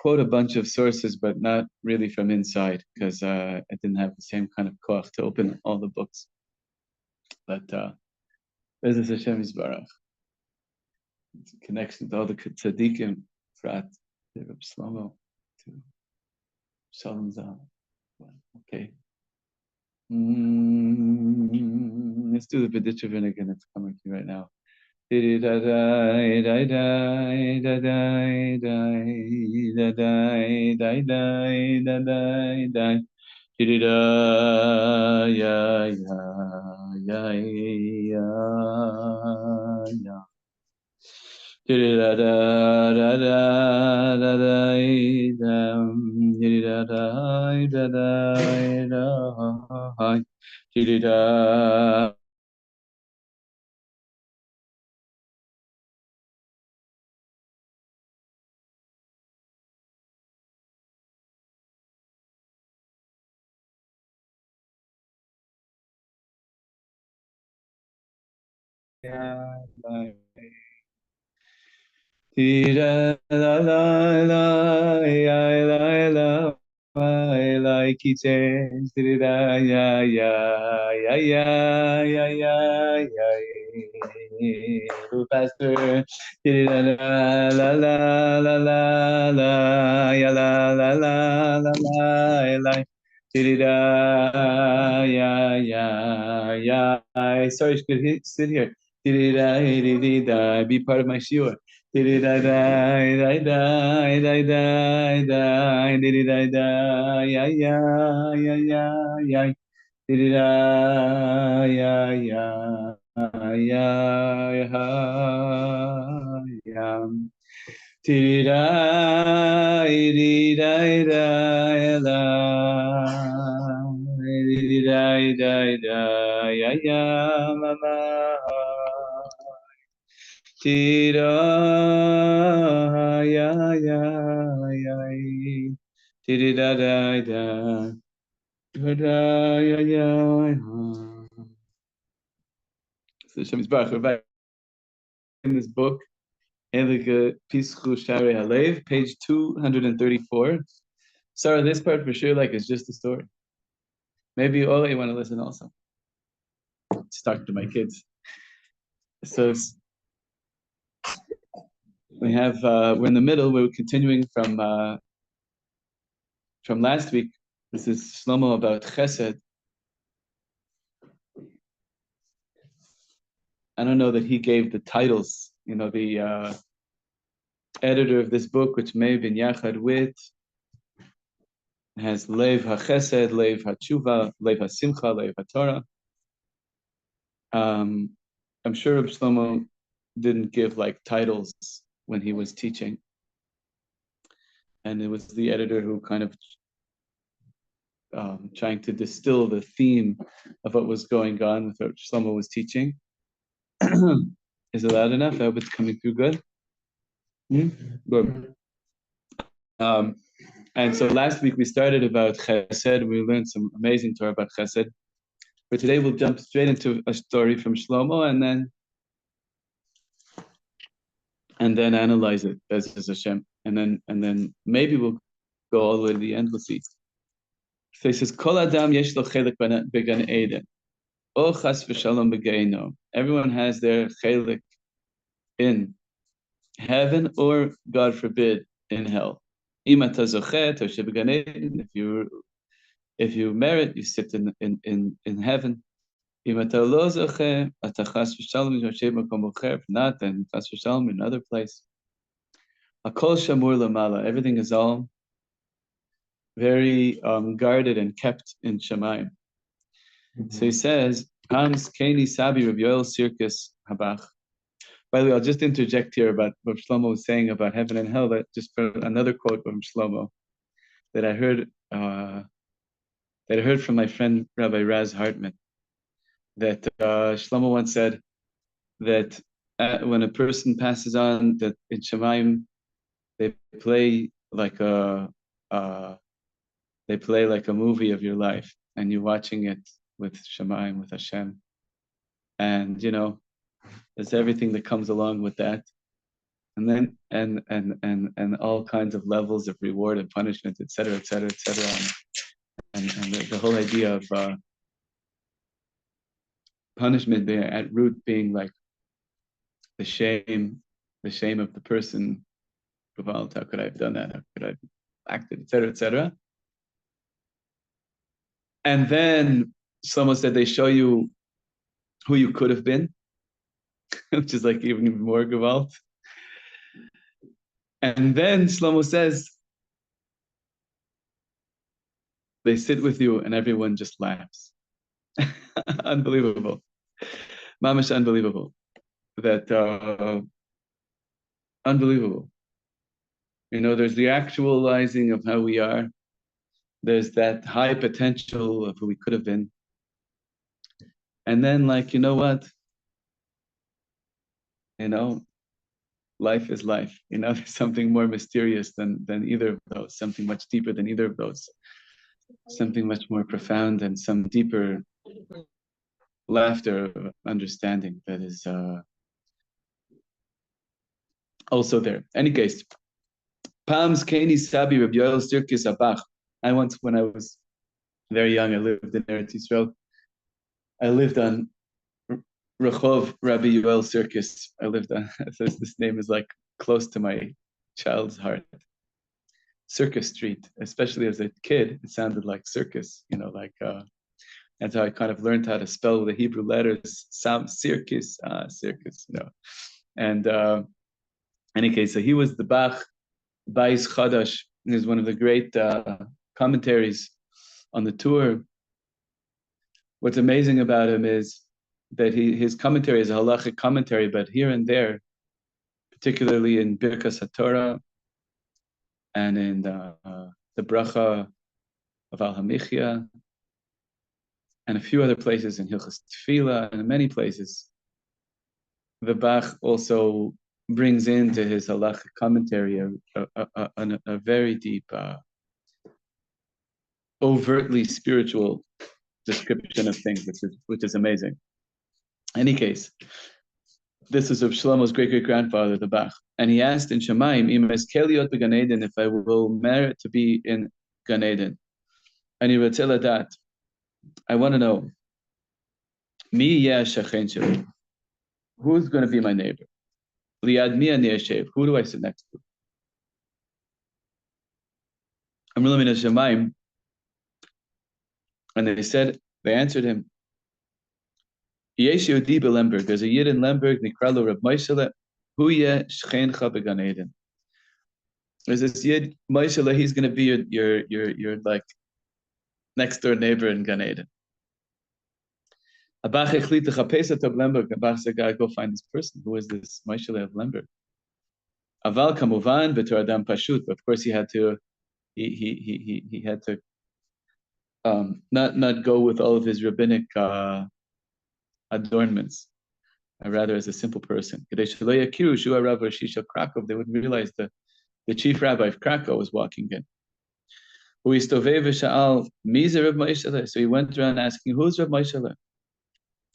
quote a bunch of sources, but not really from inside, because I didn't have the same kind of koach to open all the books. But Bezos Hashem Yisbarach. It's a connection to all the tzaddikim, Frat, to Reb Shlomo, to Shalom Zal. Okay. Let's do the B'ditcher again. It's coming to you right now. Tira la la la ya la la la kitche tira ya ya ya ya ya ya ya pastor tira la la la la la la ya la la la la la la tira ya ya ya. Sorry, I could sit here. Be part of my shiur. Tira ya ya ya tira da da da da ya ya. So Shem Yisbarach, we're back in this book, Elike Pischu Shari Halev, page 234. Sorry, this part for sure, like, it's just a story. Maybe all you want to listen also. Just talking to my kids. So we have we're in the middle. We're continuing from last week. This is Shlomo about Chesed. I don't know that he gave the titles. You know, the editor of this book, which may have been Yachad with, has Lev HaChesed, Lev HaTshuva, Lev HaSimcha, Lev HaTorah. I'm sure Reb Shlomo didn't give like titles when he was teaching. And it was the editor who kind of trying to distill the theme of what was going on with what Shlomo was teaching. Is it loud enough? I hope it's coming through good. Good. And so last week we started about Chesed. We learned some amazing Torah about Chesed. But today we'll jump straight into a story from Shlomo and then analyze it as Hashem. And then maybe we'll go all the way to the end. We'll see. So he says, Kol Adam yesh lo chelik began Eden. O chas v'shalom b'geino. Everyone has their chelik in heaven or, God forbid, in hell. Im ata zochet toshe began Eden. If you merit, you sit in heaven. Im ata lo zoche, ata chas v'shalom yoshev makom ocher. If not, then chas v'shalom in another place. Akol shamur lamala. Everything is all very guarded and kept in Shemayim. So he says, Hams Keni Sabi Rav Yoel Sirkis Habach. By the way, I'll just interject here about what Shlomo was saying about heaven and hell. That just for another quote from Shlomo that I heard from my friend Rabbi Raz Hartman. That Shlomo once said that when a person passes on, that in Shemayim they play like a movie of your life, and you're watching it with Shemayim, with Hashem. And, you know, there's everything that comes along with that. and then and all kinds of levels of reward and punishment, etc., etc., etc., and the whole idea of punishment there at root being like the shame of the person. How could I have done that? How could I have acted, etc., etc. And then someone said they show you who you could have been, which is like even more gewalt. And then Shlomo says they sit with you and everyone just laughs. Unbelievable. Mamash, unbelievable. That unbelievable. There's the actualizing of how we are. There's that high potential of who we could have been. And then, like, you know what? Life is life. There's something more mysterious than either of those, something much deeper than either of those, something much more profound and some deeper laughter, understanding that is also there. Any case, Palms Kani Sabi Rabbi Yoel Sirkis Abach. I once, when I was very young, I lived in Eretz Yisrael. I lived on Rehov Rabbi Yoel Sirkis. I lived on, this name is like close to my child's heart. Circus Street, especially as a kid, it sounded like circus, that's how I kind of learned how to spell the Hebrew letters, circus, circus, And any case, so he was the Bach, Bais Chadash, is one of the great commentaries on the tour. What's amazing about him is that his commentary is a halachic commentary, but here and there, particularly in Birkas HaTorah and in the bracha of Al Hamichya, and a few other places in Hilchas Tefillah, and in many places, the Bach also brings into his halachic commentary a very deep, overtly spiritual description of things, which is amazing. Any case, this is of Shlomo's great-great-grandfather, the Bach, and he asked in Shemaim, if I will merit to be in Gan Eden. And he would tell that, I want to know, who's going to be my neighbor? Liad mi ani yeshev, who do I sit next to? Amru min Shemaim, and they answered him, Yesh Yehudi beLemberg. There's a Yid in Lemberg, Nikralo Reb Moishele, Huye Shchencha beGan Eden. There's this Yid Moishele. He's going to be your like next door neighbor in Gan Eden. Abach echlit lechapes at Lemberg. Abach said, "Go find this person. Who is this Moishele of Lemberg?" Aval kamuvan v'tor adam pashut. Of course, he had to not go with all of his rabbinic adornments, rather as a simple person. They wouldn't realize the chief rabbi of Krakow was walking in. So he went around asking, who's Rav Moishele?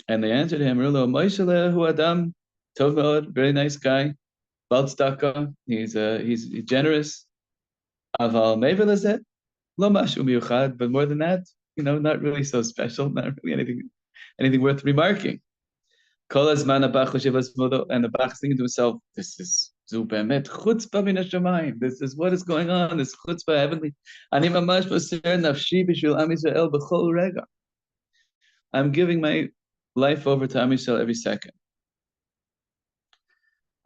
And they answered him, Moishele hu adam tov meod, very nice guy, bal tzedakah, he's generous. Aval me'aver lezeh, lo mashu miyuchad, but more than that, not really so special, not really anything worth remarking. Kol hazman Abach and the Bach thinking to himself, this is zu be'emet chutzpah min hashamayim. This is what is going on. This chutzpah heavenly. Ani mamash moser nafshi b'shvil Am Yisrael b'chol rega. I'm giving my life over to Am Yisrael every second.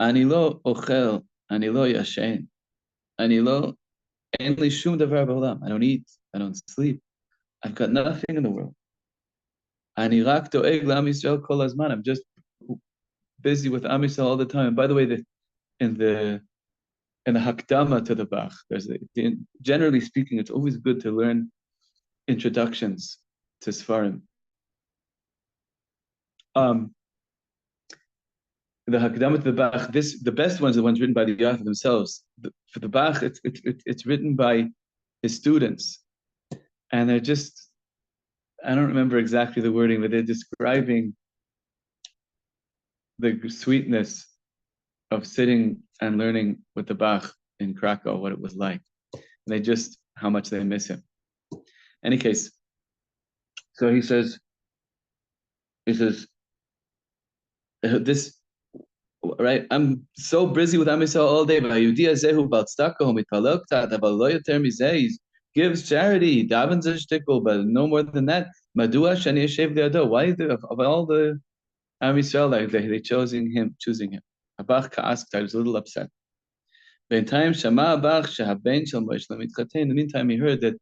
Ani lo ochel, ani lo yashen, ani lo ein li shum davar ba'olam. I don't eat, I don't sleep. I've got nothing in the world. Ani rak doeg la'Am Yisrael kol hazman. I'm just busy with Am Yisrael all the time. And by the way, in the Hakdama to the Bach, generally speaking, it's always good to learn introductions to Sfarim. The Hakdama to the Bach, the best ones are the ones written by the author themselves. For the Bach, it's written by his students, and they're just, I don't remember exactly the wording, but they're describing the sweetness of sitting and learning with the Bach in Krakow what it was like. And how much they miss him. Any case, so he says, this, right? I'm so busy with Am Yisrael all day, but he gives charity, davens a shtickle, but no more than that. Why of all the Am Yisrael, like they choosing him? Abach asked, I was a little upset. In the meantime, he heard that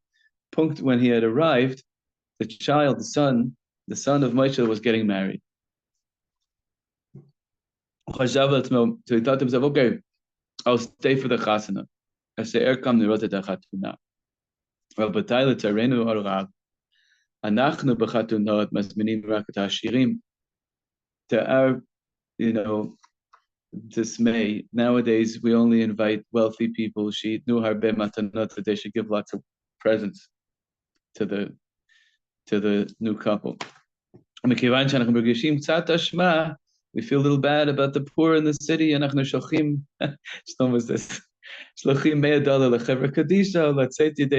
punkt when he had arrived, the son of Moshe was getting married. So he thought to himself, okay, I'll stay for the chasana. I say, Erkam nirota da chatuna. Rabbatai l'tzarenu arav. Anachnu b'chatunot mazminim rak et hashirim. To our, dismay, nowadays we only invite wealthy people. She'itnu harbe matanot, that they should give lots of presents to the new couple. We feel a little bad about the poor in the city. Shlomo says, $100 kadisha. Let's say you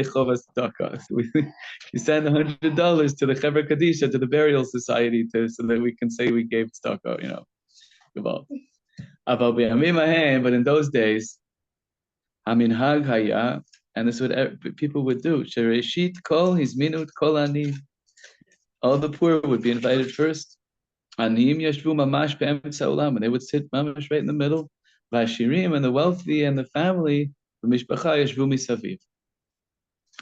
send $100 to the Chevra Kadisha, to the burial society, so that we can say we gave tzedakah. But in those days, Haminhag Haya, and this is what people would do. Shereshit kol hizminut kol ani. All the poor would be invited first. Aniyim yashvu mamash be'emetz ha'olam, and they would sit mamash right in the middle. Vashirim, and the wealthy and the family, v'mishpacha yashvu misaviv.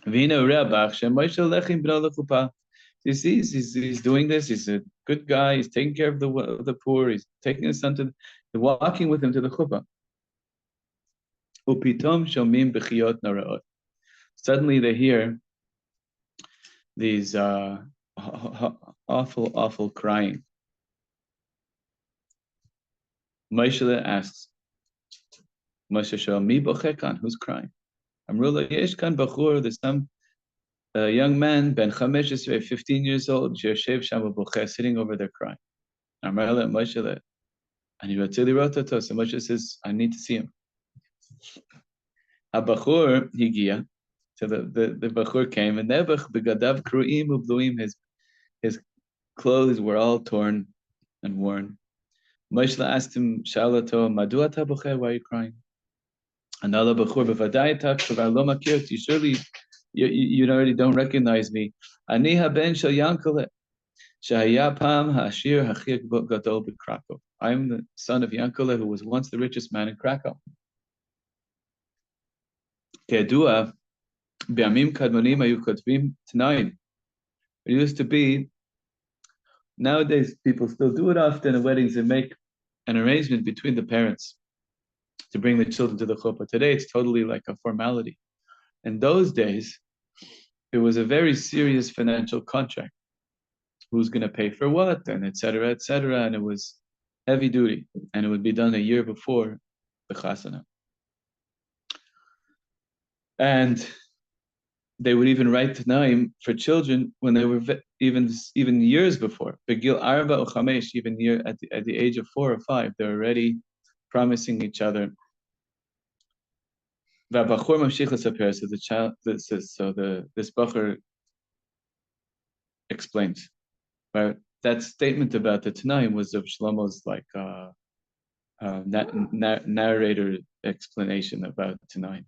V'hina Rabach she'Moshe lechim b'no l'chuppah. You see, he's doing this. He's a good guy. He's taking care of the poor. He's taking his son walking with him to the chuppah. Upitom shomim b'chiyot naraot. Suddenly they hear these awful crying. Moshe asks, Moshe Shal, mi bochekan, who's crying? Amrullah yesh kan bachur, there's some young man, ben 15 years old, shershev shama bocheh, sitting over there crying. Amrullah Moshe, and he ratzili rotato, so Moshe says, I need to see him. Habachur higia, so the bachur came, and nebach begadav kruim ubluim, his clothes were all torn and worn. Moshe asked him, Shalato, Madua tabocheh, why are you crying? And Allah b'chur b'vadai tak lo makir, you surely you already don't recognize me. Ani haben shel Yankele, shehaya pam ha'ashir hachir gadol b'Krakow. I'm the son of Yankele, who was once the richest man in Krakow. Kedua bi'amim kadmonim ayu kotvim tnaim. It used to be. Nowadays, people still do it often in weddings. They make an arrangement between the parents to bring the children to the chuppah. Today, it's totally like a formality. In those days, it was a very serious financial contract. Who's going to pay for what, and et cetera, and it was heavy duty, and it would be done a year before the chasana. And they would even write Tanaim for children when they were even years before. Begil arba or chamesh, even at the age of 4 or 5, they're already promising each other. This bacher explains. But that statement about the Tanaim was of Shlomo's narrator explanation about Tanaim.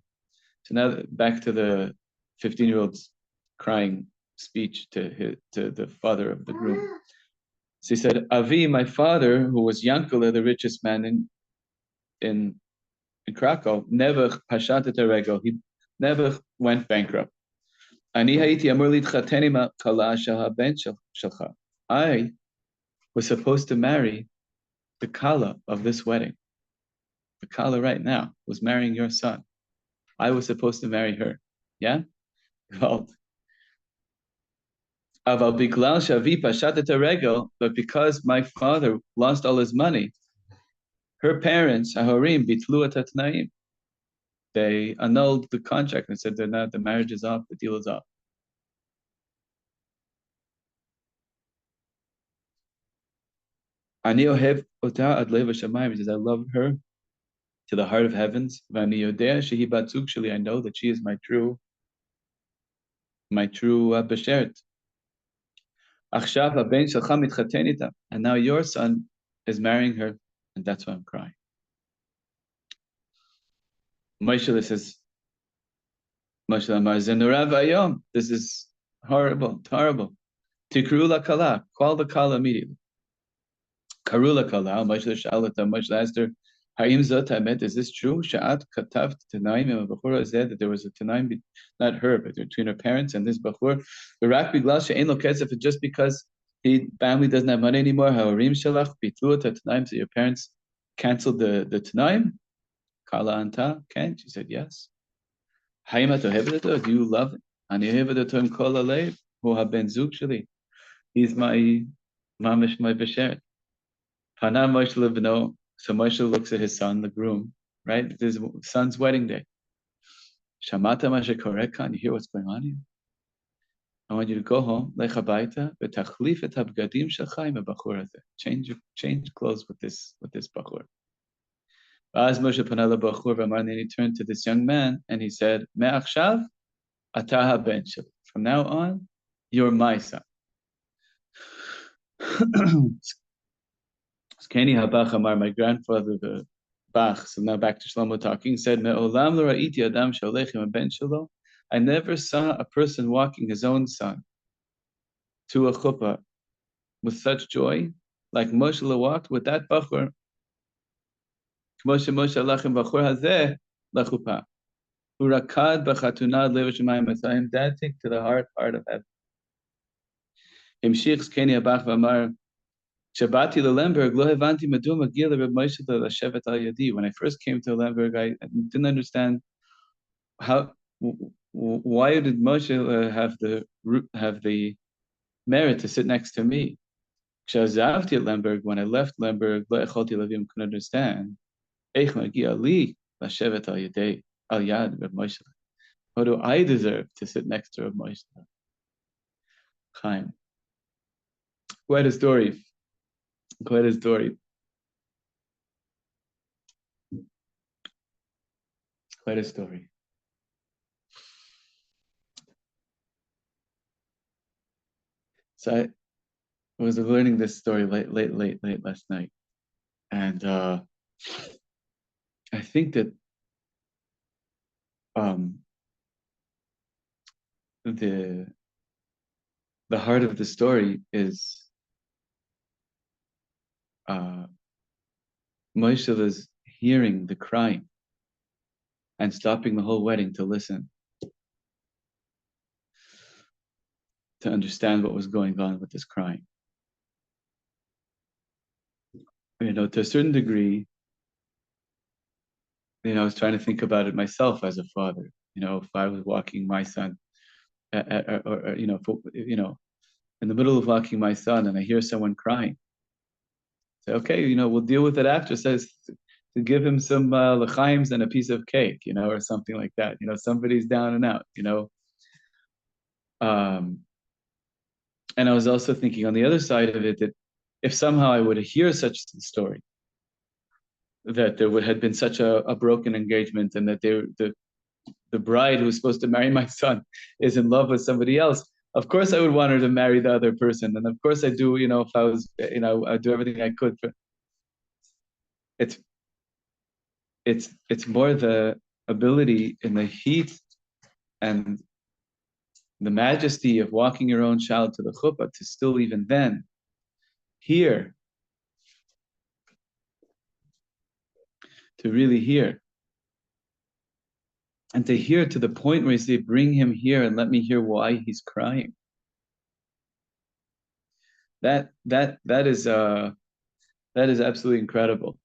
So now back to the 15-year-old's crying speech to the father of the groom. So he said, Avi, my father, who was Yankele, the richest man in Krakow, never pashatet regel. He never went bankrupt. I was supposed to marry the kala of this wedding. The kala right now was marrying your son. I was supposed to marry her. Yeah? Well, but because my father lost all his money, her parents, Ahorim, bitlu et hatnaim, they annulled the contract and said the marriage is off, the deal is off. Ani ohev ota ad leva shamayim. He says, I love her to the heart of heavens. V'ani yodea shehi bat zug sheli. I know that she is my true beshert. Achshav haben shelcha mitchaten ita. And now your son is marrying her, and that's why I'm crying. Moshe says, Moshe Amar Zenurav Ayom. This is horrible, horrible. Tikru la kala. Call the kala immediately. Karula kala. Moshe Shalata. Moshe asked her, Haim zot hamet. Is this true? Sha'at katav tanaim im bachura said that there was a tanaim, not her, but between her parents and this bachur. V'rak biglas she'ein lo kesef. Just because his family doesn't have money anymore. Ha'orim shalach bitlu et tanaim. So your parents canceled the tanaim. Kala anta. Can she said yes. Do you love him? He's my mamish, my beshert. So Moshe looks at his son, the groom, right? It's his son's wedding day. Shamata mashe korekan. You hear what's going on here? I want you to go home. Lech habayta v'tachlif et habgadim shelcha im habachur hazeh. Change clothes with this bachur. As Moshe panala bachur v'amar, and he turned to this young man and he said, Me'achshav ataha ben shel. From now on, you're my son. Skeni habach amar, my grandfather, the Bach. So now back to Shlomo talking. Said, Me'olam lo ra'iti adam sholech im ben shelo. I never saw a person walking his own son to a chuppah with such joy, like Moshe walked with that bachur. Moshe alachim bachur hazeh lachuppah. Urakad b'chatunad Leibish mayim. I am dancing to the heart of heaven. Himshich skeni habach v'amar. Shabati Lemberg, lo hevanti madu magil Reb Moshe l'shevet al yadi. When I first came to Lemberg, I didn't understand why did Moshe have the merit to sit next to me. Shazavti at Lemberg, when I left Lemberg, lo echolti levim, couldn't understand. Eich magi ali l'shevet al yadi al yad Reb Moshe. How do I deserve to sit next to Reb Moshe? Chaim. Quite a story. Quite a story. Quite a story. So I was learning this story late last night, and I think that the heart of the story is Moshe is hearing the crying and stopping the whole wedding to listen, to understand what was going on with this crying. To a certain degree, I was trying to think about it myself as a father. If I was walking my son, or in the middle of walking my son, and I hear someone crying, say, okay, we'll deal with it after. Says to give him some l'chaims and a piece of cake, or something like that. Somebody's down and out. And I was also thinking on the other side of it that if somehow I would hear such a story, that there had been such a broken engagement, and that the bride who was supposed to marry my son is in love with somebody else, of course I would want her to marry the other person. And of course I do, if I was, I'd do everything I could for it's more the ability in the heat and the majesty of walking your own child to the chuppah to still even then hear, to really hear, and to hear to the point where you say, bring him here and let me hear why he's crying. That is absolutely incredible.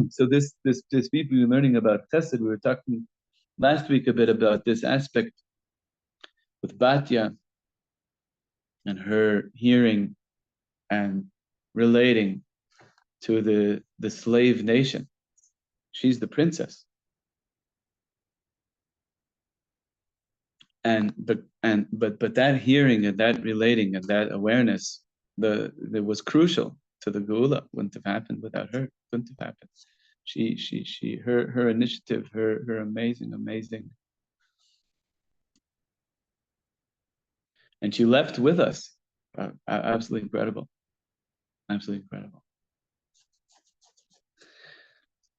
So this week we were learning about chesed. We were talking last week a bit about this aspect with Batya and her hearing and relating to the slave nation. She's the princess. But that hearing and that relating and that awareness, that was crucial to the Geula. Wouldn't have happened without her. Couldn't have happened. Her initiative, her amazing, and she left with us. Absolutely incredible, absolutely incredible.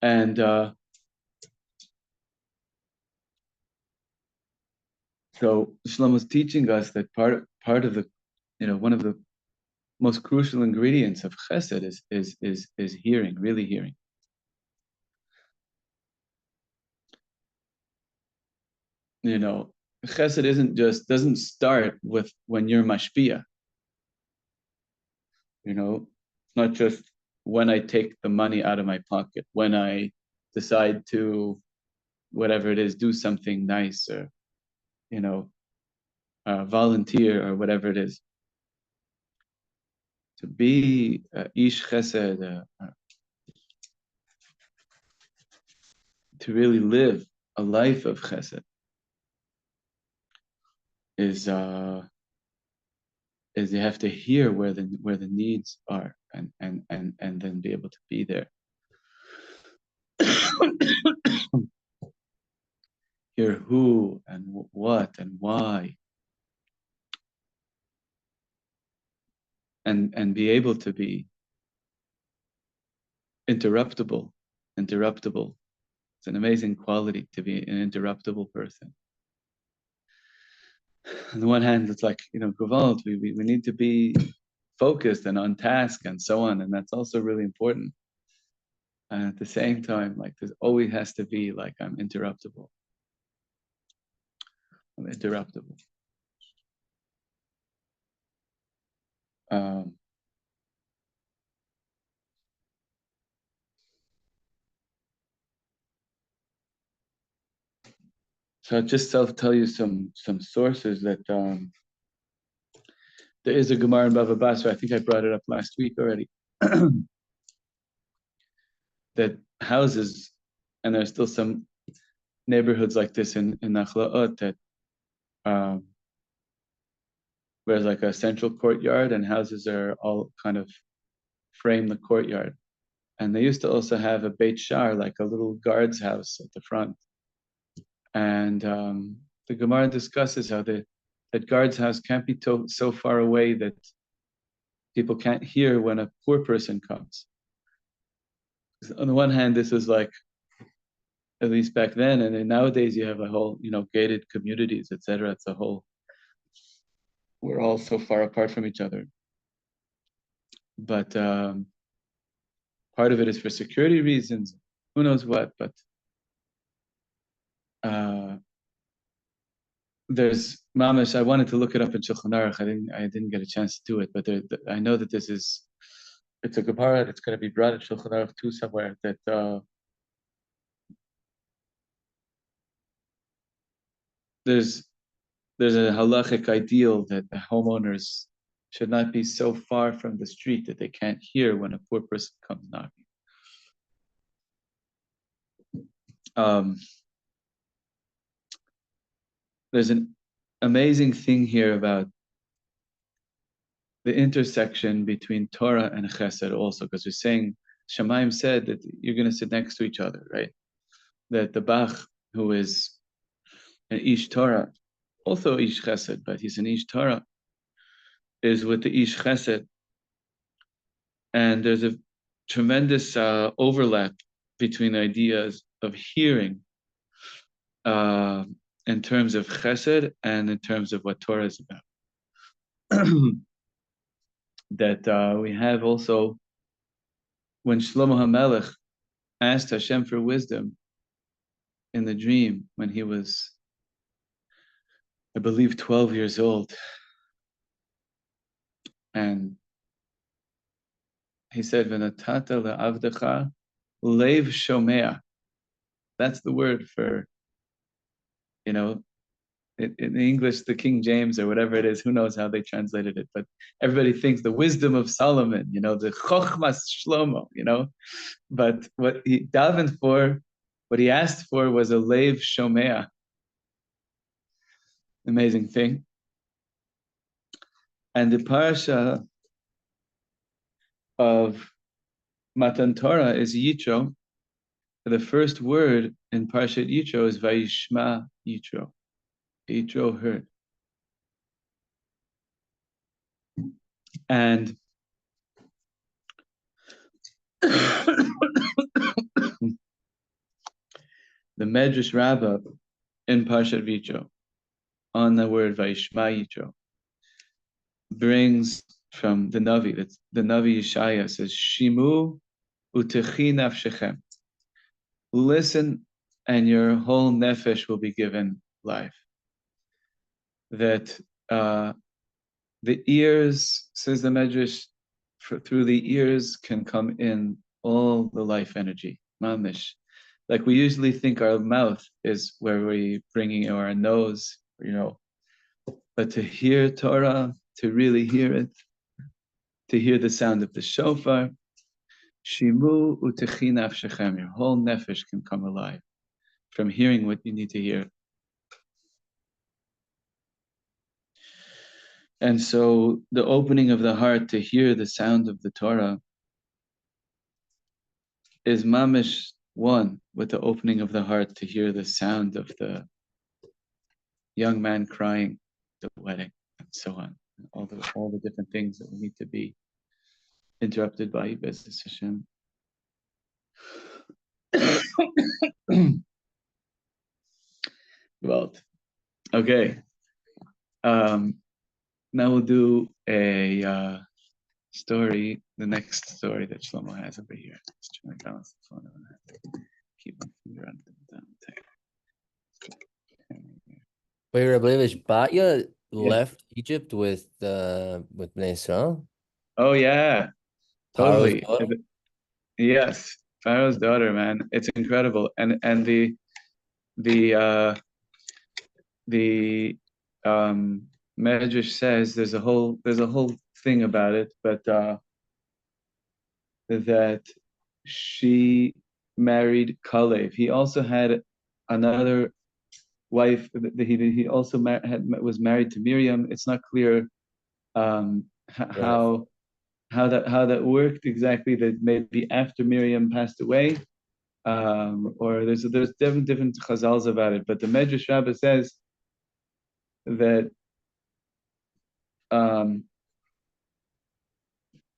And so Shlomo's teaching us that part of the, one of the most crucial ingredients of Chesed is hearing, really hearing. Chesed doesn't start with when you're mashpia. It's not just when I take the money out of my pocket, when I decide to, whatever it is, do something nice, or volunteer, or whatever it is. To be ish chesed, to really live a life of chesed, is you have to hear where the needs are, and then be able to be there. Hear who and what and why, and be able to be interruptible. It's an amazing quality to be an interruptible person. On the one hand, it's like, Gewalt, we need to be focused and on task and so on, and that's also really important. And at the same time, like, there's always has to be like, I'm interruptible. So I'll tell you some sources that there is a Gemara in Bava Basra. I think I brought it up last week already. That houses, and there's still some neighborhoods like this in Nachlaot, that where's like a central courtyard, and houses are all kind of frame the courtyard. And they used to also have a Beit Shar, like a little guard's house at the front. And the Gemara discusses how that guard's house can't be so far away that people can't hear when a poor person comes. On the one hand, this is like, at least back then, and then nowadays you have a whole, gated communities, etc. It's a whole, we're all so far apart from each other. But part of it is for security reasons, who knows what, but there's mamash. I wanted to look it up in Shulchan Aruch. I didn't get a chance to do it, but I know that it's a Gemara that's going to be brought in Shulchan Aruch too somewhere, that there's a halachic ideal that the homeowners should not be so far from the street that they can't hear when a poor person comes knocking. There's an amazing thing here about the intersection between Torah and Chesed also, because we're saying, Shamayim said that you're going to sit next to each other, right? That the Bach, who is an Ish Torah, also Ish Chesed, but he's an Ish Torah, is with the Ish Chesed. And there's a tremendous overlap between ideas of hearing in terms of Chesed and in terms of what Torah is about. That we have also, when Shlomo HaMelech asked Hashem for wisdom in the dream when he was, I believe, 12 years old. And he said, V'natata le'avdecha leiv shomea. That's the word for, in English, the King James or whatever it is, who knows how they translated it, but everybody thinks the wisdom of Solomon, the chokhmas Shlomo, but what he davened for, what he asked for was a leiv shomea, Amazing thing. And the parasha of Matan Torah is Yitro. The first word in Parshat Yitro is Vayishma Yitro. Yitro heard. And the Medrash Rabbah in Parshat Yitro on the word Vayishma Yitro brings from the Navi. That's the Navi Yeshaya says, Shimu utechi nafshechem. Listen, and your whole nefesh will be given life. That the ears, says the Medrash, through the ears can come in all the life energy, mamish. Like we usually think our mouth is where we bringing our nose, but to hear Torah, to really hear it, to hear the sound of the shofar, shimu utechi nafshechem, your whole nefesh can come alive from hearing what you need to hear. And so the opening of the heart to hear the sound of the Torah is mamish one with the opening of the heart to hear the sound of the young man crying, the wedding, and so on. All the different things that we need to be interrupted by Bezos Hashem. Well, okay. Now we'll do a story, the next story that Shlomo has over here. Just trying to balance the phone. I have to keep my finger on the down. Wait, Rabbi Leibish, Batya left Egypt with Bnei Israel? Oh yeah, Paro's totally. daughter? Yes, Pharaoh's daughter, man. It's incredible. And the Medrash says there's a whole thing about it, but that she married Kalev. He also had another wife. He also was married to Miriam. It's not clear how that worked exactly. That maybe after Miriam passed away, or there's different chazals about it. But the Medrash Rabbah says that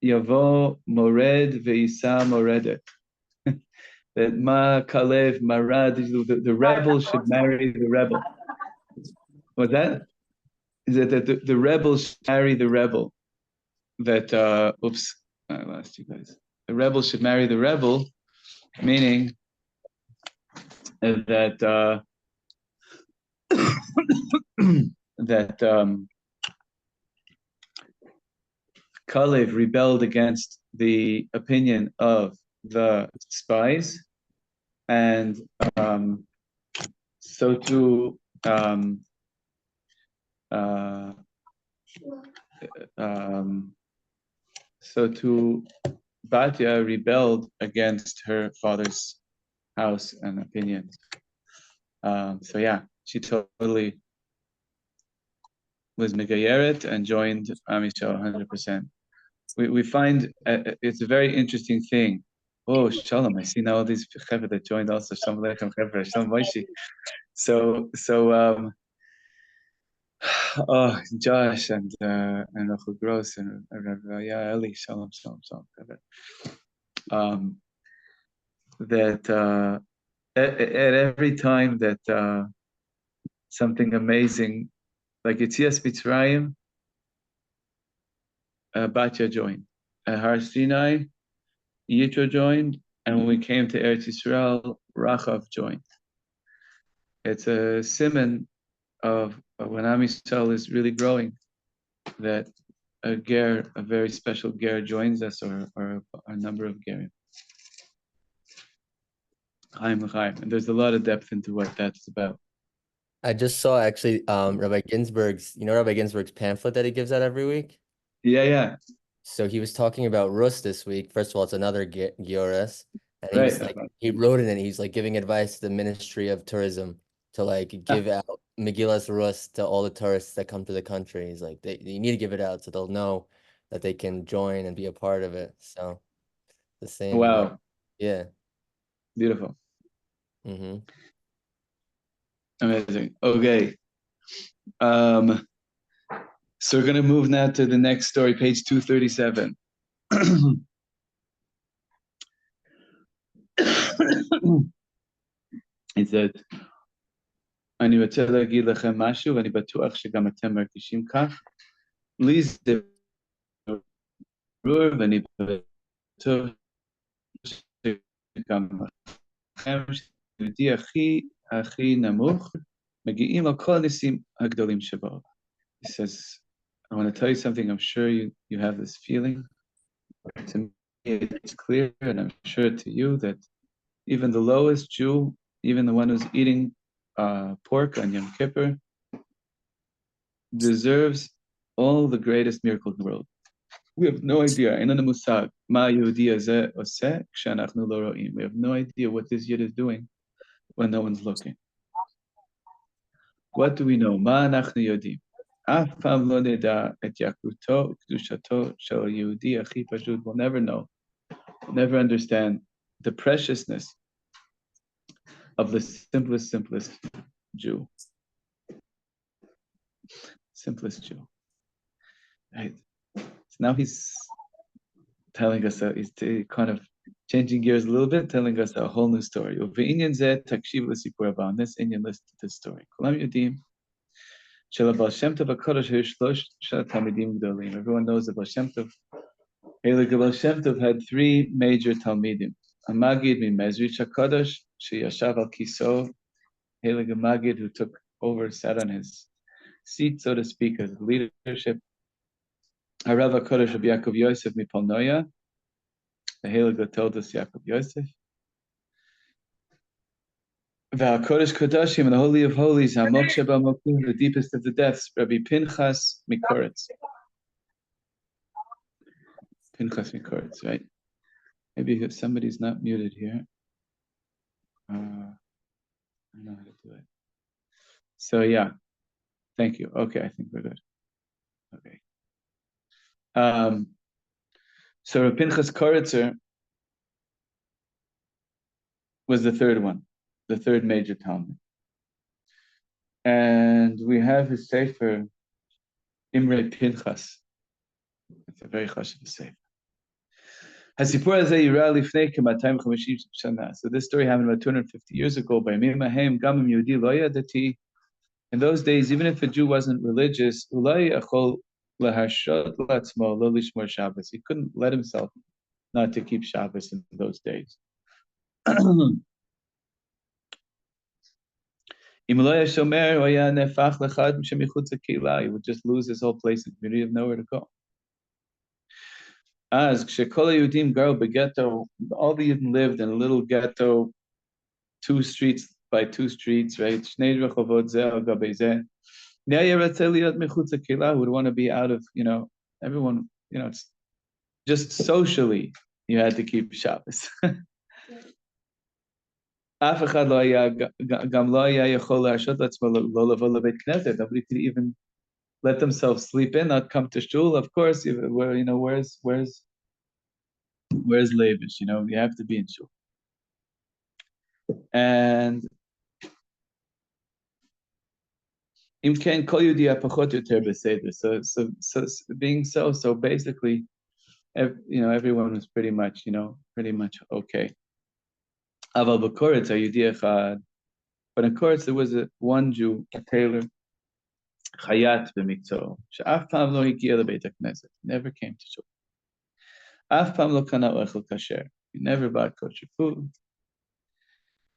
Yavo mored ve'isa moredet. That Ma Kalev Marad, the rebel should marry the rebel. What's that? Is that the rebel should marry the rebel? That I lost you guys. The rebel should marry the rebel, meaning that that Kalev rebelled against the opinion of the spies, and so too Batya rebelled against her father's house and opinions. So yeah, she totally was Megayeret and joined Am Yisrael 100%. We find it's a very interesting thing. Oh, Shalom! I see now all these chevra that joined also. Shalom Aleichem chevra, Shalom Moishi. So oh, Josh and Rachel Gross and yeah, Eli, Shalom. That at every time that something amazing, like Yetzias Mitzrayim, Batya joined. At Har Sinai, Yitro joined, and when we came to Eretz Yisrael, Rachav joined. It's a simon of when Am Yisrael is really growing, that a very special ger joins us, or a number of gerim. And there's a lot of depth into what that's about. I just saw actually Rabbi Ginsburg's pamphlet that he gives out every week. Yeah. So he was talking about Rus this week. First of all, it's another Giores, and he Right. was he wrote it, and he's like giving advice to the Ministry of Tourism to like give out Megillas Rus to all the tourists that come to the country. He's like, you need to give it out so they'll know that they can join and be a part of it. So the same way. Wow, Yeah. beautiful, Mm-hmm. amazing. Okay, so we're gonna move now to the next story, page 237. It said, אני רוצה להגיד לכם משהו, ואני בטוח שגם אתם מרגישים כך. לי זה ברור, ואני בטוח שגם לכם, שיהודי הכי נמוך, מגיעים על כל הניסים הגדולים שבו. He says, I want to tell you something, I'm sure you have this feeling. To me, it's clear, and I'm sure to you, that even the lowest Jew, even the one who's eating pork on Yom Kippur, deserves all the greatest miracle in the world. We have no idea. We have no idea what this yid is doing when no one's looking. What do we know? We'll never know, never understand the preciousness of the simplest Jew. Simplest Jew. Right. So now he's telling us that he's kind of changing gears a little bit, telling us a whole new story. On this Indian, listen to this story. Everyone knows that Baal Shem Tov, Baal Shem Tov had three major Talmidim. A Magid Mimezrich HaKadosh, Sheyashav al Kiso, Helig Magid, who took over, sat on his seat, so to speak, as leadership. Harav HaKadosh Rabbi Yaakov Yosef Mipolnoya, the Helig Toldus Yaakov Yosef. VaHaKodesh Kodashim, and the Holy of Holies, HaMokshe BaMokim, the deepest of the depths, Rabbi Pinchas Mikoretz. Pinchas Mikoretz, right? Maybe if somebody's not muted here. I don't know how to do it. So yeah, thank you. Okay, I think we're good. Okay. So Rabbi Pinchas Koretzer was the third one, the third major Talmud. And we have his sefer, Imre Pinchas. It's a very chashuv sefer. So this story happened about 250 years ago by Mimahem Gamim Yehudi Lo Yadati. In those days, even if a Jew wasn't religious, he couldn't let himself not to keep Shabbos in those days. He would just lose his whole place in the community of nowhere to go. As all the Yidden lived in a little ghetto, 2 streets by 2 streets, right? Who would want to be out of, everyone, it's just socially, you had to keep Shabbos. Nobody could even let themselves sleep in, not come to shul. Of course, where's Leibish? You have to be in shul. And being so basically, everyone was pretty much okay. But in Koretz there was one Jew, a tailor, Chayat b'mikto, she'af pam lo higia lebeit hakneset, never came to shul. Af pam lo kana ochel kasher, he never bought kosher food.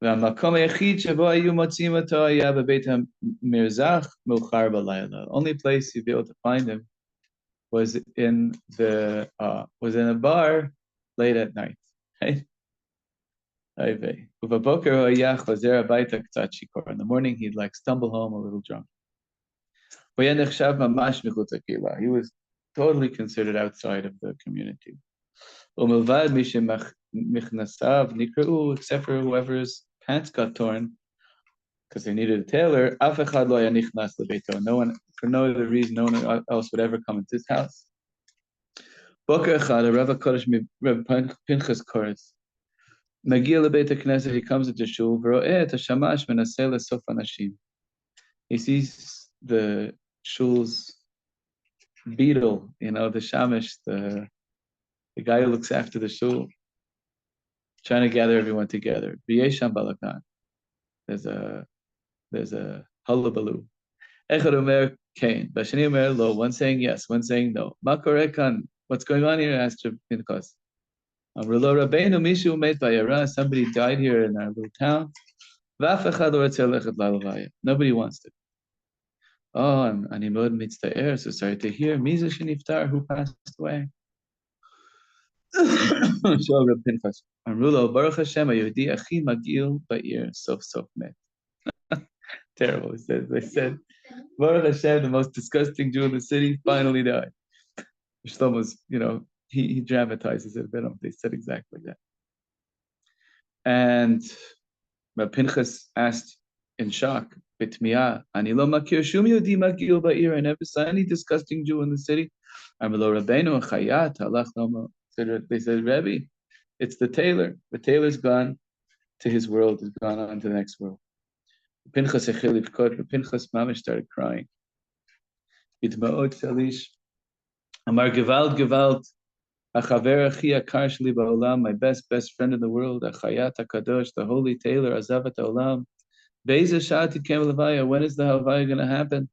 והמקום היחיד שבו היו מוצאים אותו היה בבית המרזח מאוחר בלילה. The only place you'd be able to find him was in a bar late at night. Right? ובבוקר הוא היה חוזר הביתה קצת שיכור. In the morning he'd stumble home a little drunk. הוא היה נחשב ממש מחוץ לקהילה. He was totally considered outside of the community. ומלבד מי שמכנסיו נקרעו, except for whoever's pants got torn, because they needed a tailor. Af echad lo haya nichnas lebeito. No one, for no other reason, no one else would ever come into his house. Boker echad, a Rav HaKodesh Reb Pinchas Koretz. Magia lebeit HaKnesset, he comes into shul. V'ro'eh et hashamash menaseh lesof anashim. He sees the shul's beadle, the shamish, the guy who looks after the shul, trying to gather everyone together. V'yesham balakan. There's a hullabaloo. Echad omer kain. Bashani omer lo. One saying yes, one saying no. Ma koreh kan? What's going on here? Asked Pinchas. Amru lo Rabbeinu mishu met vayara. Somebody died here in our little town. V'af echad lo retzeh lechet lalavaya. Nobody wants to. Oh, ani mod mitztaer. So sorry to hear. Mizu sheniftar, who passed away. Shal Reb Pinchas. Amru lo Baruch Hashem Yehudi achi magil ba'ir sof sof met. Terrible. They said, Baruch Hashem, the most disgusting Jew in the city, finally died. Shlomo's, he dramatizes it a bit. They said exactly that. And Pinchas asked in shock, Bitmiya, ani lo makir shum yodi magil ba'ir. I never saw any disgusting Jew in the city. Amelo Rabbeinu chayat halach lomo. They said, Rebbe, it's the tailor. The tailor's gone to his world, has gone on to the next world. Pinchas Mamish started crying. Itma'ot shalish. Amar Gewalt, Achaver Achi Akar Shli Ba'olam, my best friend in the world, Achayat HaKadosh, the holy tailor, Azavat Olam. Be'ezeh Sha'ati Kem Levaya, when is the Havaya going to happen?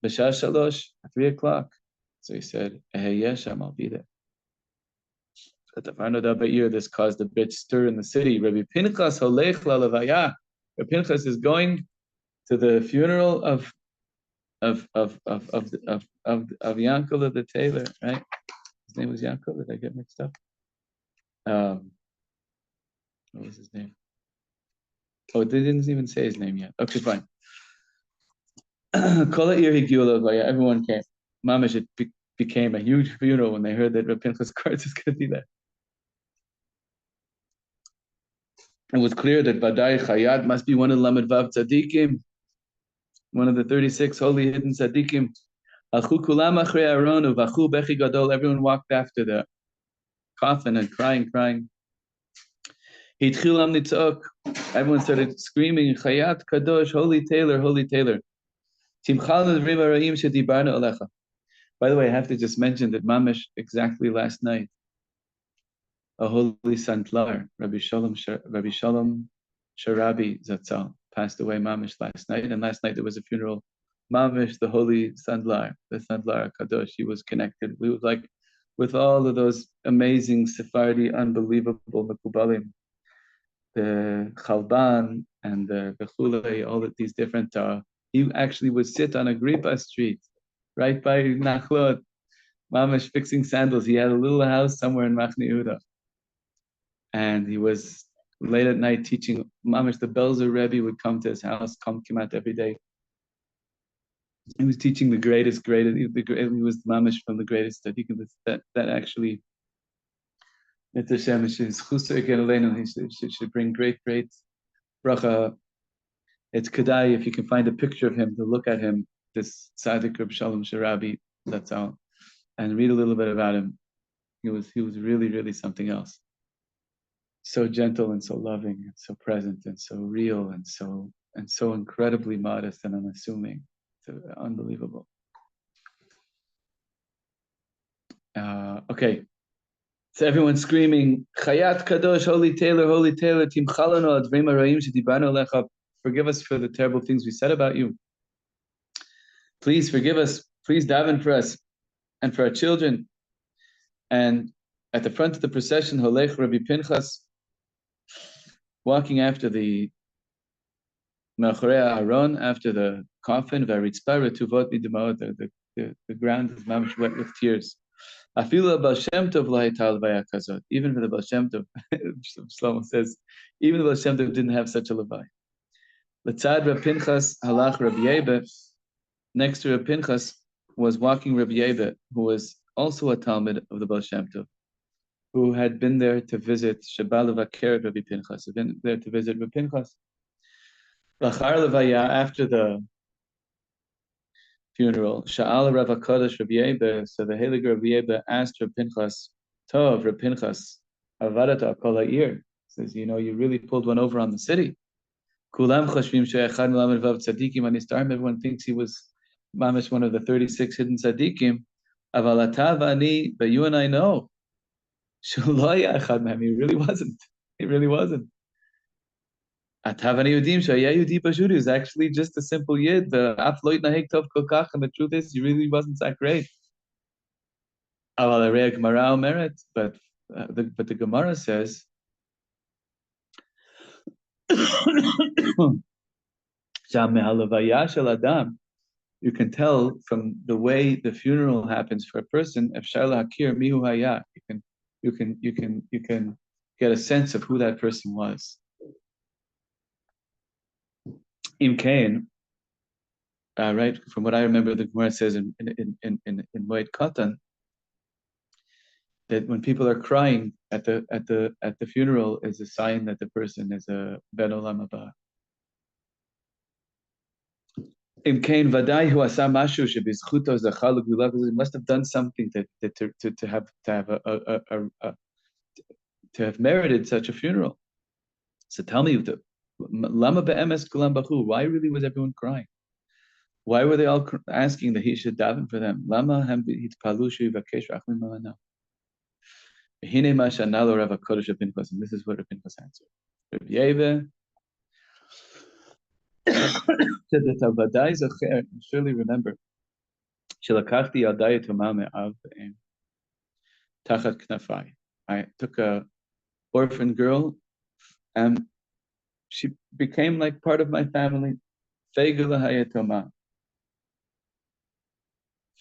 B'shah Shalosh, at 3 o'clock. So he said, Yesham, I'll be there. At the Farnoda Ba'ir, this caused a bit stir in the city. Rabbi Pinchas Holech La Levaya. Rabbi Pinchas is going to the funeral of Yankov the tailor, right? His name was Yankov. Did I get mixed up? What was his name? Oh, they didn't even say his name yet. Okay, fine. Everyone came. Mamish, it became a huge funeral when they heard that Reb Pinchas Koretz is going to be there. It was clear that Vadai Chayat must be one of the Lamed Vav Tzadikim, one of the 36 holy hidden Tzadikim. Everyone walked after the coffin and crying. Everyone started screaming, Chayat Kadosh, holy tailor, holy tailor. By the way, I have to just mention that Mamish, exactly last night, a holy Santlar, Rabbi Shalom Sharabi Zatzal, passed away Mamish last night. And last night there was a funeral. Mamish, the holy Sandlar, the Sandlar Kadosh, he was connected. We was like with all of those amazing Sephardi, unbelievable Mekubalim, the Chalban and the Bechule, all of these different he actually would sit on Agrippa Street, right by Nachlot, Mamish fixing sandals. He had a little house somewhere in Machne Yehuda. And he was late at night teaching. Mamish, the Belzer Rebbe would come to his house, come out every day. He was teaching the greatest. He was Mamish from the greatest that actually, it should bring great bracha. It's Kedai, if you can find a picture of him, to look at him, this Tzaddik Reb Shalom Sharabi, that's all, and read a little bit about him. He was really, really something else. So gentle and so loving and so present and so real and so incredibly modest and unassuming. It's unbelievable. Okay. So everyone's screaming, Chayat Kadosh, holy tailor, Timchalano Advim Arayim Shedibanu Lecha. Forgive us for the terrible things we said about you. Please forgive us. Please daven for us and for our children. And at the front of the procession, Holech Rabbi Pinchas, walking after the Machorei Aaron, after the coffin, the ground is mamish wet with tears. Even for the Baal Shem Tov, Shlomo says, even the Baal Shem Tov didn't have such a levai. L'tzad Reb Pinchas halach Rabbi Yebe. Next to Reb Pinchas was walking Rabbi Yebe, who was also a Talmud of the Baal Shem Tov, who had been there to visit Shabbat Levaker Rabbi Pinchas, had been there to visit Rabbi Pinchas. After the funeral, Sha'al Rav HaKadosh Rav Yebe, so the Heilig Rav Yebe asked Rav Pinchas, Tov, Rav Pinchas, Avarata Kol Ha'ir, says, you really pulled one over on the city. Kulam Chashvim She'echad Melamed Vav Tzadikim Anistarm, everyone thinks he was mamish one of the 36 hidden tzaddikim. Aval ata v'ani, but you and I know, Shelo haya echad mehem, he really wasn't. He really wasn't. Atavani Yudim Shaya Yudi Pashut is actually just a simple yid. The Afloit Nahek Tov Kokach, and the truth is, he really wasn't that great. Aval Arei Gemara Omeret, but the Gemara says, Shamehalavaya Shel Adam. You can tell from the way the funeral happens for a person. Efshar lahakir mihu haya. You can get a sense of who that person was. Im Kain, right? From what I remember, the Gemara says in Moed Katan that when people are crying at the funeral is a sign that the person is a ben olam haba. Im Kain vadai hu asa mashu shebizchuto zachal l'gvula, because he must have done something to have merited such a funeral. So tell me, lama be'emes kulam bachu, why really was everyone crying? Why were they all asking that he should daven for them? Lama hem hitpalu sheyivakesh rachmim malana. Hine ma shanalo Rav HaKadosh Rav Pinchas, and this is what Rav Pinchas answered. Rav Yeve said that Avadai Zacher, surely remember, Shelakachti Yadai Toma Me'av Tachat Knafai. I took a orphan girl, and she became like part of my family. Feigula Hayatoma.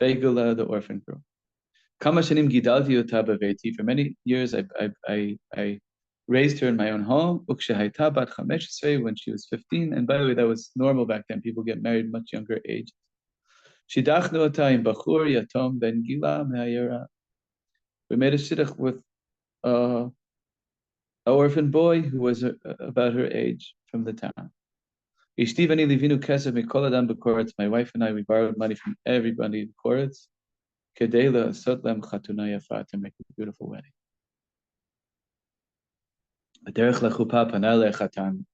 Feigula, the orphan girl. Kama shanim gidalti ota baveti. For many years, I raised her in my own home. Ukshehayta bat 15 when she was 15. And by the way, that was normal back then. People get married much younger age. Shidachnu ota im bachur yatom ben gila me'ayera. We made a shidduch with an orphan boy who was about her age from the town. Ishti v'ani livinu kesef mikol adam b'koretz. My wife and I, we borrowed money from everybody in Koretz. Kedela sotlem chatuna yafa, to make a beautiful wedding. Derech lechupa panale chatan.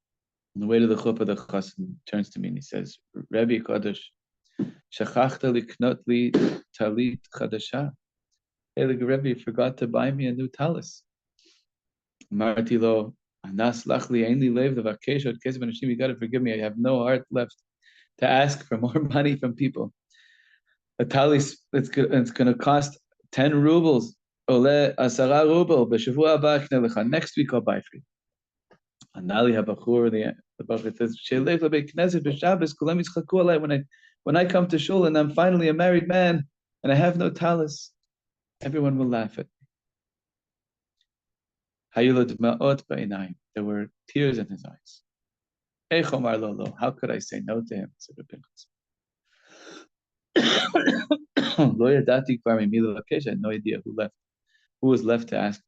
On the way to the chuppah, the chassan turns to me and he says, Rebbe Kodesh, shachachta liknot li talit chadasha. Hey, the Rebbe forgot to buy me a new talis. Marti lo, anas lachli ainli lev the vakesh od kesef anashim. You got to forgive me. I have no heart left to ask for more money from people. A talis, it's going to cost 10 rubles. Ole 10 rubles. B'shavua haba akne lecha. Next week I'll buy for you. Anali habachur, the Bachur says, Sheilech lebeit knesset b'Shabbos kulam yitzchaku alai. When I come to shul and I'm finally a married man and I have no talis, everyone will laugh at me. Hayu dma'ot ba'inayim. There were tears in his eyes. Eich omar lo lo. How could I say no to him? Said Pinchas. Lo yadati kvar mimi levakesh. I had no idea who was left to ask.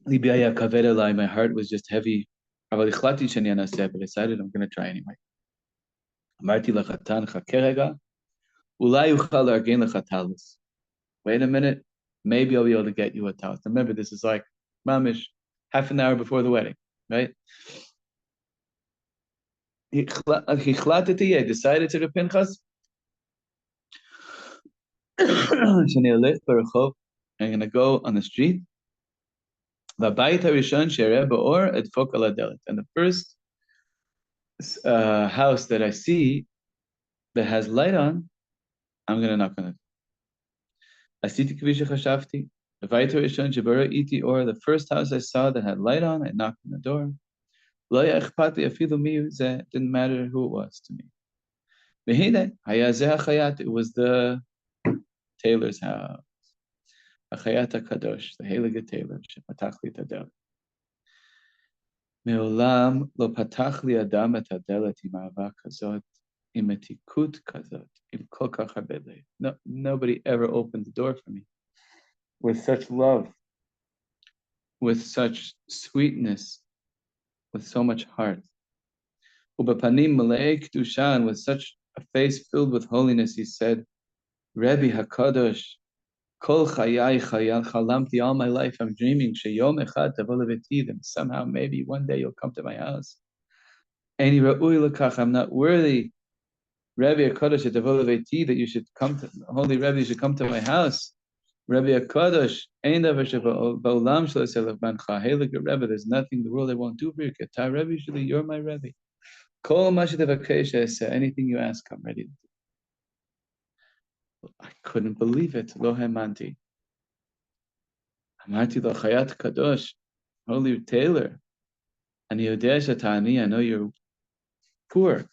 Libi haya kaved alai. My heart was just heavy. Aval ichlati sheni anaseh, but I decided I'm going to try anyway. Amarti lachatan chakeh rega. Ulai uchal argein lecha talis. Wait a minute, maybe I'll be able to get you a talis. Remember, this is like mamish, half an hour before the wedding, right? He decided to the Pinchas. I'm going to go on the street. And the first house that I see that has light on, I'm going to knock on it. The first house I saw that had light on, I knocked on the door. Didn't matter who it was to me. It was the tailor's house. Achayat HaKadosh, the Heilige Tailor, shepatach li tadelet. Me'olam lo patach li adam et hadelet im ahava kazot, im etikut kazot, im kol kach harbe lev. No, nobody ever opened the door for me with such love, with such sweetness, with so much heart. Ubapanim malei kedusha, with such a face filled with holiness, he said, Rebbe Hakadosh, Kol chayai chalamti, all my life I'm dreaming, sheyom echad tavo leveti, that somehow maybe one day you'll come to my house. Ani ra'ui lekach, I'm not worthy, Rebbe Hakadosh tavo leveti, that you should come to, holy Rebbe, you should come to my house. Rebbe Hakadosh, ein davar ba'olam shelo yaseh levancha, hey look at Rebbe, there's nothing in the world I won't do for you, Ketar Rebbe, you're my Rebbe. Kol ma shetevakesh yaseh, anything you ask, I'm ready to do. I couldn't believe it, lo hamanti. Amarti lo chayat kadosh, holy Taylor. And Yodesha I know you're poor.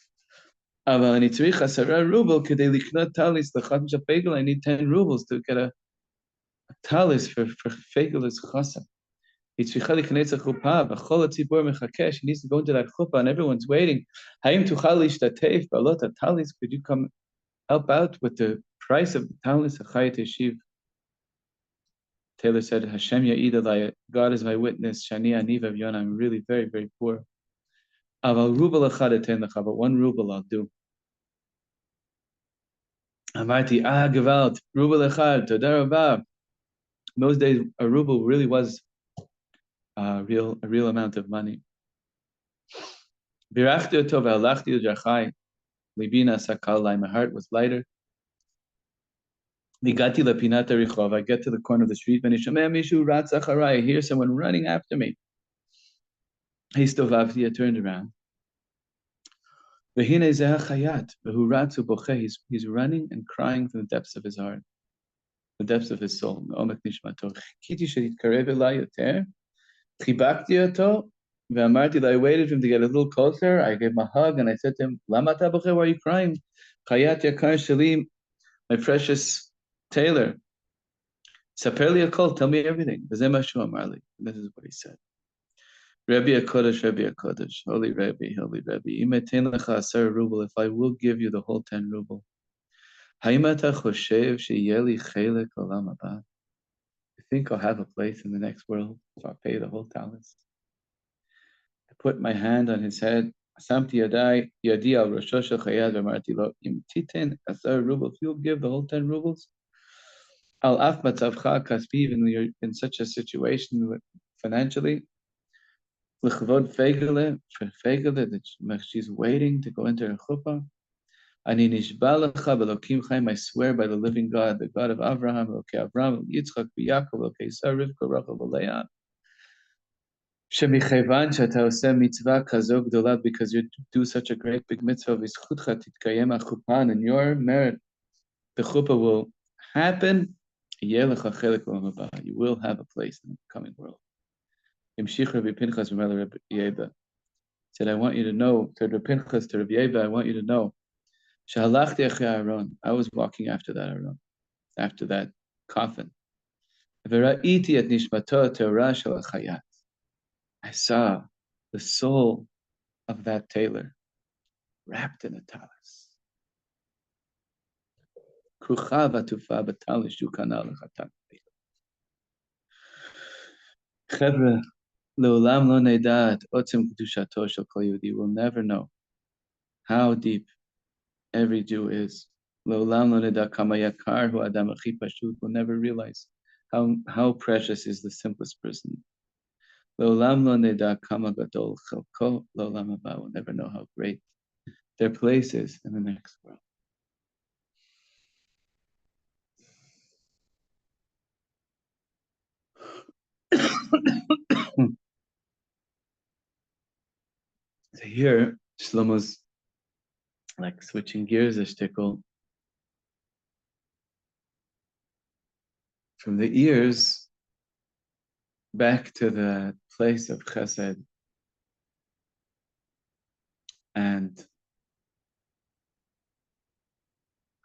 Aval ani tzrich 10 ruble kedei liknot talis lechat shapegel. I need 10 rubles to get a talis for fegel's chasam. Yitzricha liknetz chuppah v'chol hatzibur mechakeh. She needs to go into that chuppah and everyone's waiting. Hayim tuchal lishtatef balot talis. Could you come help out with the price of the talis? Achayit yeshiv. Taylor said, Hashem ya'id alai, God is my witness. Shani ani v'yona. I'm really very, very poor. Aval ruble echad eten lecha, but 1 ruble I'll do. Amarti, Gewalt, ruble echad, toda rabah. In those days, a ruble really was a real amount of money. Birachti oto ve'alachti l'drachai, libina sakal lai, my heart was lighter. Vigati lepinat harichov, I get to the corner of the street, v'nishameh mishu ratz acharai, I hear someone running after me. Histovavti, I turned around. V'hine zeh hachayat, v'hu ratzu bocheh, he's running and crying from the depths of his heart, the depths of his soul. Me'omek nishmato, chikiti she'yitkarev elai yoter, chibakti oto, ve'amarti, I waited for him to get a little closer. I gave him a hug and I said to him, Lama ta bocheh, why are you crying? Chayat yakar sheli, my precious Taylor. Saper li hakol, tell me everything. V'zeh mashu amar li. This is what he said. Rebbe HaKodesh, holy Rebbe, Im etein lecha 10 ruble, if I will give you the whole 10 ruble, haim ata choshev sheyeh li chelek olam haba? You think I'll have a place in the next world if I pay the whole talents? I put my hand on his head, samti yadi al rosho shel chayad, v'amarti lo, im titen 10 ruble, if you'll give the whole 10 rubles, al af matzavcha kaspi, even you're in such a situation financially, l'chavod fegele, for fegele, that she's waiting to go into her chuppah. Ani nishba lecha b'elokim chaim, I swear by the living God, the God of Avraham, Elokei Avraham, Yitzchak, Yaakov, Elokei Sarah, Rivka, Rachel, Leah, shemichevan she'ata oseh mitzvah kazo gdola, because you do such a great big mitzvah, v'zchutcha titkayem ha'chuppah, and your merit, the chuppah will happen. Yeh lecha chelek olam haba, you will have a place in the coming world. Imshich Rabbi Pinchas v'mele Rabbi Yeba said, I want you to know, to Rabbi Pinchas, to Rabbi Yeba, I want you to know, Shahalachti achei Aaron, I was walking after that Aaron, after that coffin. V'ra'iti et nishmato Torah shel chayat, I saw the soul of that tailor wrapped in a talis. Krucha v'atufa b'talis shukana l'chatan. Chevre, le'olam lo ne'da et otzem kedushato shel kol Yehudi, will never know how deep every Jew is. Le'olam lo neda kama yakar hu adam achi pashut, will never realize how precious is the simplest person. Le'olam lo neda kama gadol chelko le'olam haba, will never know how great their place is in the next world. So here, Shlomo's like switching gears a shtickle from the ears back to the place of chesed, and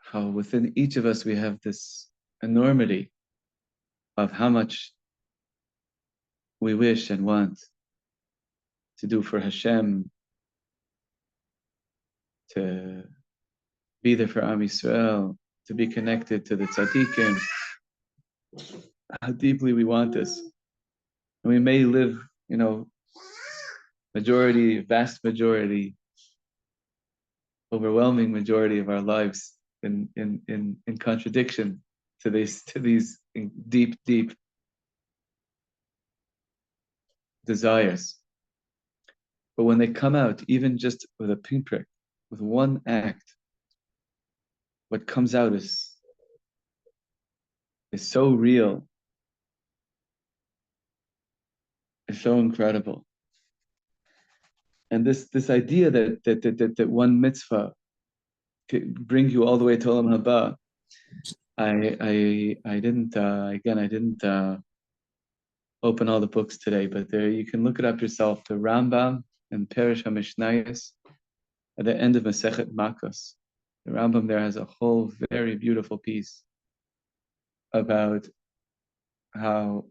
how within each of us we have this enormity of how much we wish and want to do for Hashem, to be there for Am Yisrael, to be connected to the tzaddikim, how deeply we want this. And we may live, vast majority overwhelming majority of our lives in contradiction to these deep desires. But when they come out, even just with a pinprick, with one act, what comes out is so real, is so incredible. And this idea that one mitzvah could bring you all the way to Olam Haba, I didn't open all the books today, but there you can look it up yourself. The Rambam and Perish HaMishnayos at the end of Masechet Makos. The Rambam there has a whole very beautiful piece about how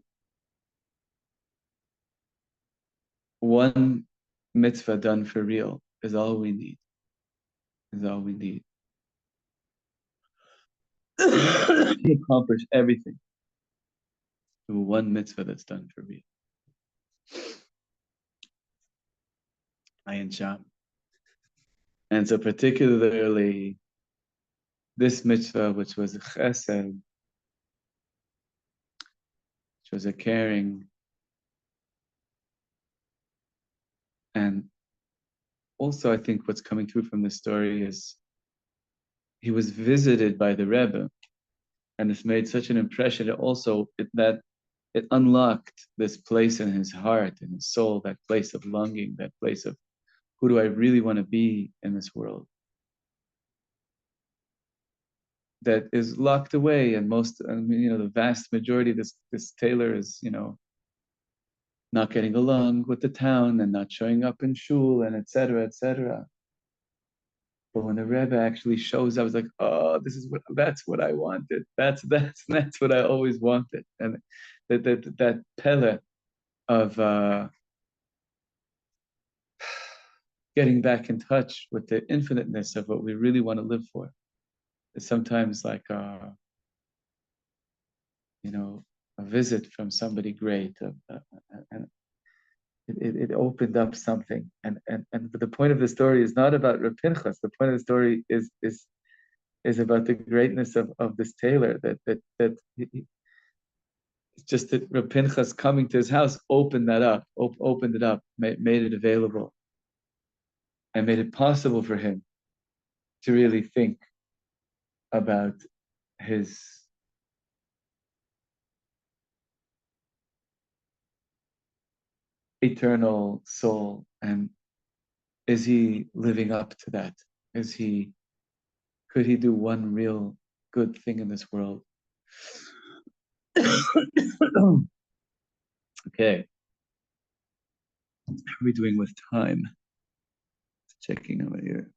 one mitzvah done for real is all we need. Is all we need to accomplish everything. Through one mitzvah that's done for real. Ayin Sham. And so particularly this mitzvah, which was a chesed, which was a caring, and also I think what's coming through from this story is he was visited by the Rebbe, and it's made such an impression. That it unlocked this place in his heart, in his soul, that place of longing, that place of who do I really want to be in this world? That is locked away, and the vast majority of this tailor is, not getting along with the town and not showing up in shul and etc. etc. But when the Rebbe actually shows up, it's like, oh, that's what I wanted. That's what I always wanted. And that pele of getting back in touch with the infiniteness of what we really want to live for is sometimes like a visit from somebody great, and it opened up something. And the point of the story is not about Reb Pinchas. The point of the story is about the greatness of this tailor. It's just that Reb Pinchas coming to his house opened that up, opened it up, made it available, and made it possible for him to really think about his eternal soul, and is he living up to that? Could he do one real good thing in this world? Okay. How are we doing with time? Checking over here.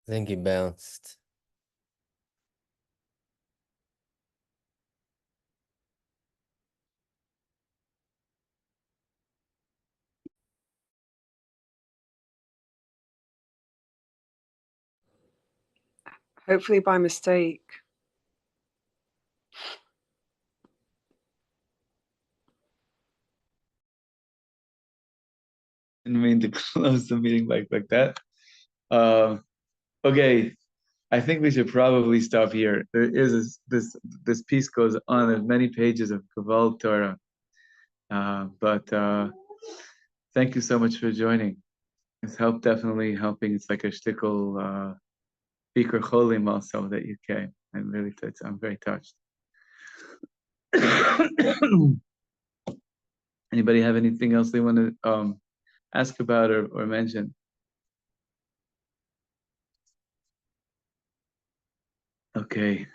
I think he bounced. Hopefully by mistake. Didn't mean to close the meeting like that. Okay, I think we should probably stop here. There is this piece goes on. There's many pages of Kabbalah Torah, but thank you so much for joining. It's definitely helping. It's like a shtickle Bikur Cholim also that you came. I'm very touched. Anybody have anything else they want to ask about or mention? Okay.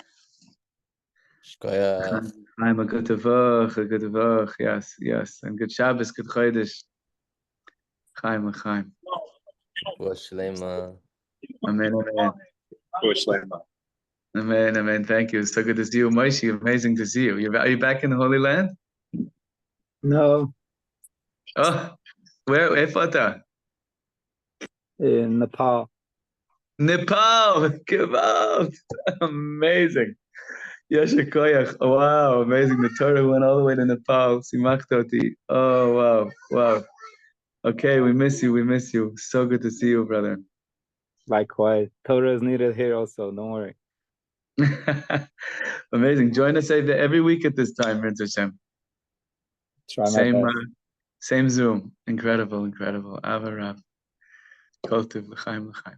Shkoyach. I'm a good tavach, yes. And good Shabbos, good Chodesh. Chaim. Shlema. Amen. Amen. Thank you. It's so good to see you, Moshe. Amazing to see you. Are you back in the Holy Land? No, Oh, where? In in Nepal. Nepal, Kebab. Amazing. Yasher Koyach. Wow, amazing. The Torah went all the way to Nepal. Simachtoti. Oh, wow, wow. Okay, we miss you. We miss you. So good to see you, brother. Likewise. Torah is needed here also. Don't worry. Amazing. Join us every week at this time, Rinz Hashem. Try my Same, best. same Zoom. Incredible, incredible. Ava Rav. Kol Tov, l'chaim, l'chaim.